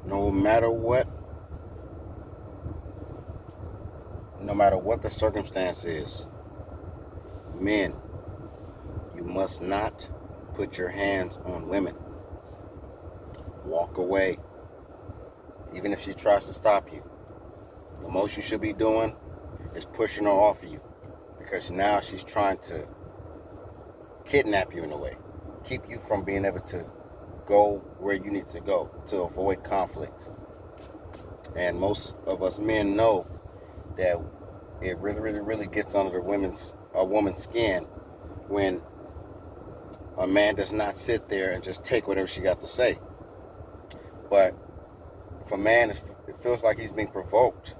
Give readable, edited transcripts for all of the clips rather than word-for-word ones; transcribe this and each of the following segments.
No matter what, no matter what the circumstance is, men, you must not put your hands on women. Walk away, even if she tries to stop you. The most you should be doing is pushing her off of you, because now she's trying to kidnap you in a way, keep you from being able to go where you need to go to avoid conflict. And most of us men know that it really gets under a woman's skin when a man does not sit there and just take whatever she got to say. But if a man it feels like he's being provoked,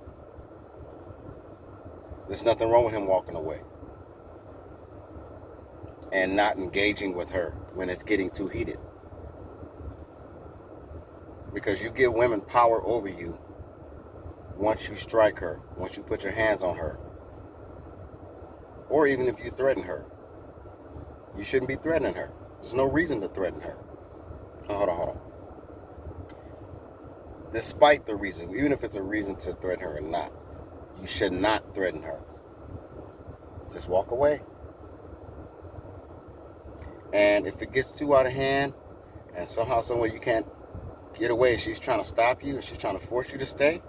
there's nothing wrong with him walking away and not engaging with her when it's getting too heated. Because you give women power over you once you strike her, once you put your hands on her, or even if you threaten her. You shouldn't be threatening her. There's no reason to threaten her. Hold on. Despite the reason, even if it's a reason to threaten her or not, you should not threaten her. Just walk away. And if it gets too out of hand and somehow, some way you can't get away, she's trying to stop you, or she's trying to force you to stay,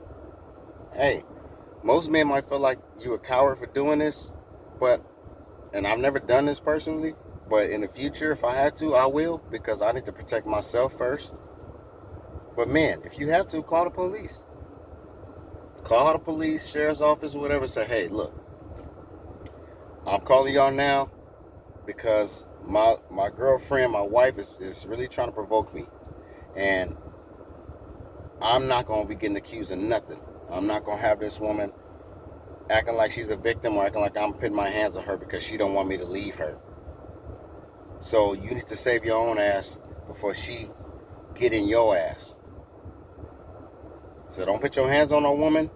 hey, most men might feel like you a coward for doing this, and I've never done this personally, but in the future, if I had to, I will, because I need to protect myself first. But men, if you have to, call the police. Call the police, sheriff's office, whatever, say, hey, look, I'm calling y'all now because my girlfriend, my wife is really trying to provoke me. And I'm not going to be getting accused of nothing. I'm not going to have this woman acting like she's a victim or acting like I'm putting my hands on her because she don't want me to leave her. So you need to save your own ass before she get in your ass. So don't put your hands on a woman.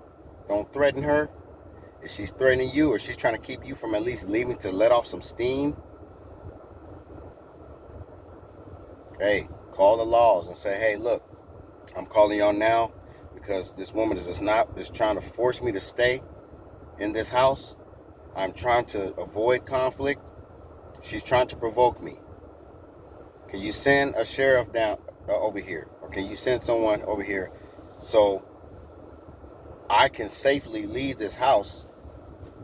Don't threaten her. If she's threatening you or she's trying to keep you from at least leaving to let off some steam, hey, call the laws and say, hey, look, I'm calling y'all now because this woman is trying to force me to stay in this house. I'm trying to avoid conflict. She's trying to provoke me. Can you send a sheriff down over here? Or can you send someone over here so I can safely leave this house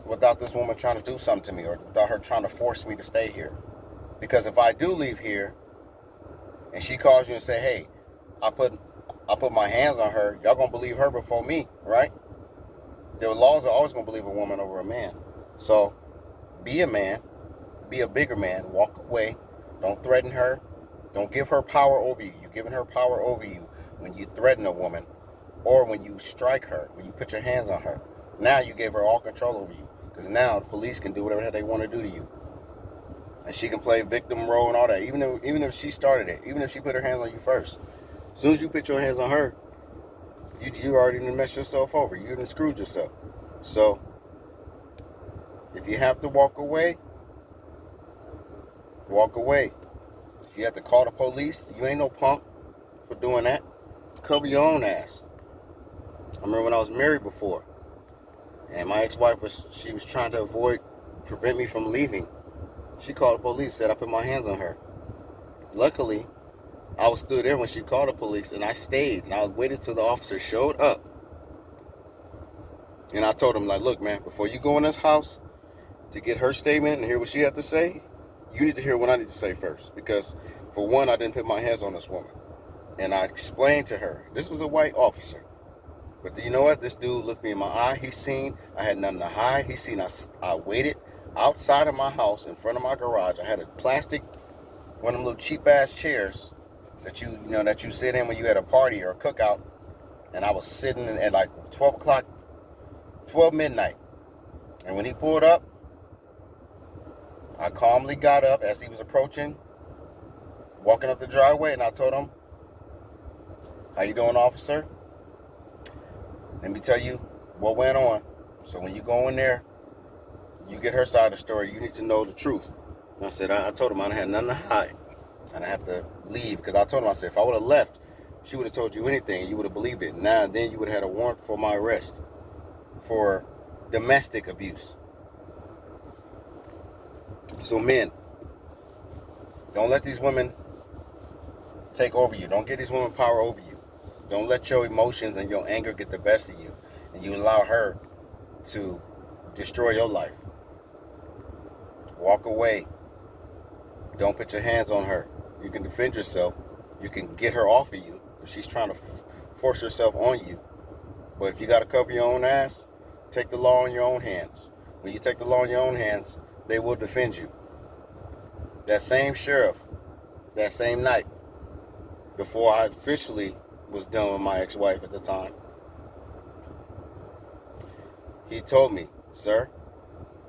without this woman trying to do something to me or without her trying to force me to stay here? Because if I do leave here and she calls you and say, hey, I put my hands on her, y'all gonna believe her before me, right? The laws are always gonna believe a woman over a man. So be a man, be a bigger man, walk away, don't threaten her, don't give her power over you. You're giving her power over you when you threaten a woman or when you strike her, when you put your hands on her. Now you gave her all control over you, because now the police can do whatever they want to do to you. And she can play victim role and all that, even if she started it, even if she put her hands on you first. As soon as you put your hands on her, you already messed yourself over. You done screwed yourself. So if you have to walk away, walk away. If you have to call the police, you ain't no punk for doing that. Cover your own ass. I remember when I was married before, and my ex-wife was trying to prevent me from leaving. She called the police, said I put my hands on her. Luckily, I was still there when she called the police, and I stayed, and I waited till the officer showed up. And I told him, like, look, man, before you go in this house to get her statement and hear what she had to say, you need to hear what I need to say first. Because, for one, I didn't put my hands on this woman. And I explained to her, this was a white officer. But do you know what? This dude looked me in my eye. He seen I had nothing to hide. He seen I waited outside of my house in front of my garage. I had a plastic, one of them little cheap-ass chairs that you sit in when you had a party or a cookout. And I was sitting at like 12 midnight. And when he pulled up, I calmly got up as he was approaching, walking up the driveway, and I told him, how you doing, officer? Let me tell you what went on. So when you go in there, you get her side of the story, you need to know the truth. And I told him I didn't have nothing to hide. And I have to leave, because I told him, I said, if I would have left, she would have told you anything. You would have believed it. Now and then you would have had a warrant for my arrest for domestic abuse. So men, don't let these women take over you. Don't get these women power over you. Don't let your emotions and your anger get the best of you and you allow her to destroy your life. Walk away. Don't put your hands on her. You can defend yourself. You can get her off of you if she's trying to force herself on you. But if you got to cover your own ass, take the law in your own hands. When you take the law in your own hands, they will defend you. That same sheriff, that same night, before I officially was done with my ex-wife at the time, he told me, sir,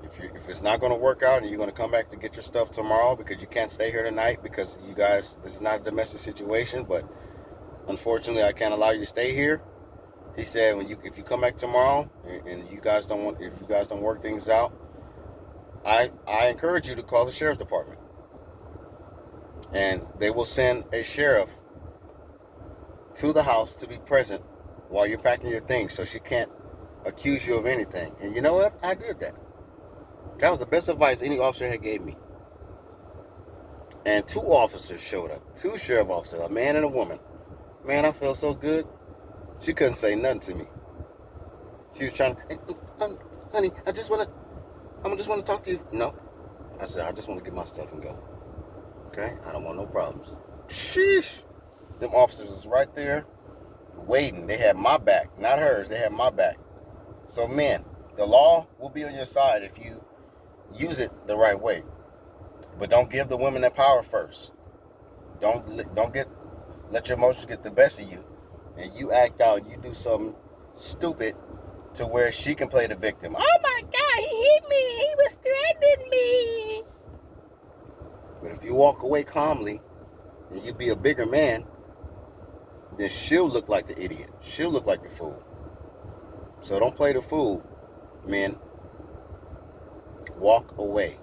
if it's not going to work out and you're going to come back to get your stuff tomorrow because you can't stay here tonight because you guys, this is not a domestic situation, but unfortunately I can't allow you to stay here. He said, if you come back tomorrow and if you guys don't work things out, I encourage you to call the sheriff's department. And they will send a sheriff to the house to be present while you're packing your things so she can't accuse you of anything. And you know what? I did that. That was the best advice any officer had gave me. And 2 officers showed up. 2 sheriff officers, a man and a woman. Man, I felt so good. She couldn't say nothing to me. She was trying to, honey, I just want to talk to you. No. I said, I just want to get my stuff and go. Okay? I don't want no problems. Sheesh. Them officers was right there waiting. They had my back, not hers. They had my back. So men, the law will be on your side if you use it the right way. But don't give the women that power first. Don't let your emotions get the best of you. And you act out, you do something stupid to where she can play the victim. Oh my God, he hit me. He was threatening me. But if you walk away calmly and you be a bigger man, then she'll look like the idiot. She'll look like the fool. So don't play the fool, men. Walk away.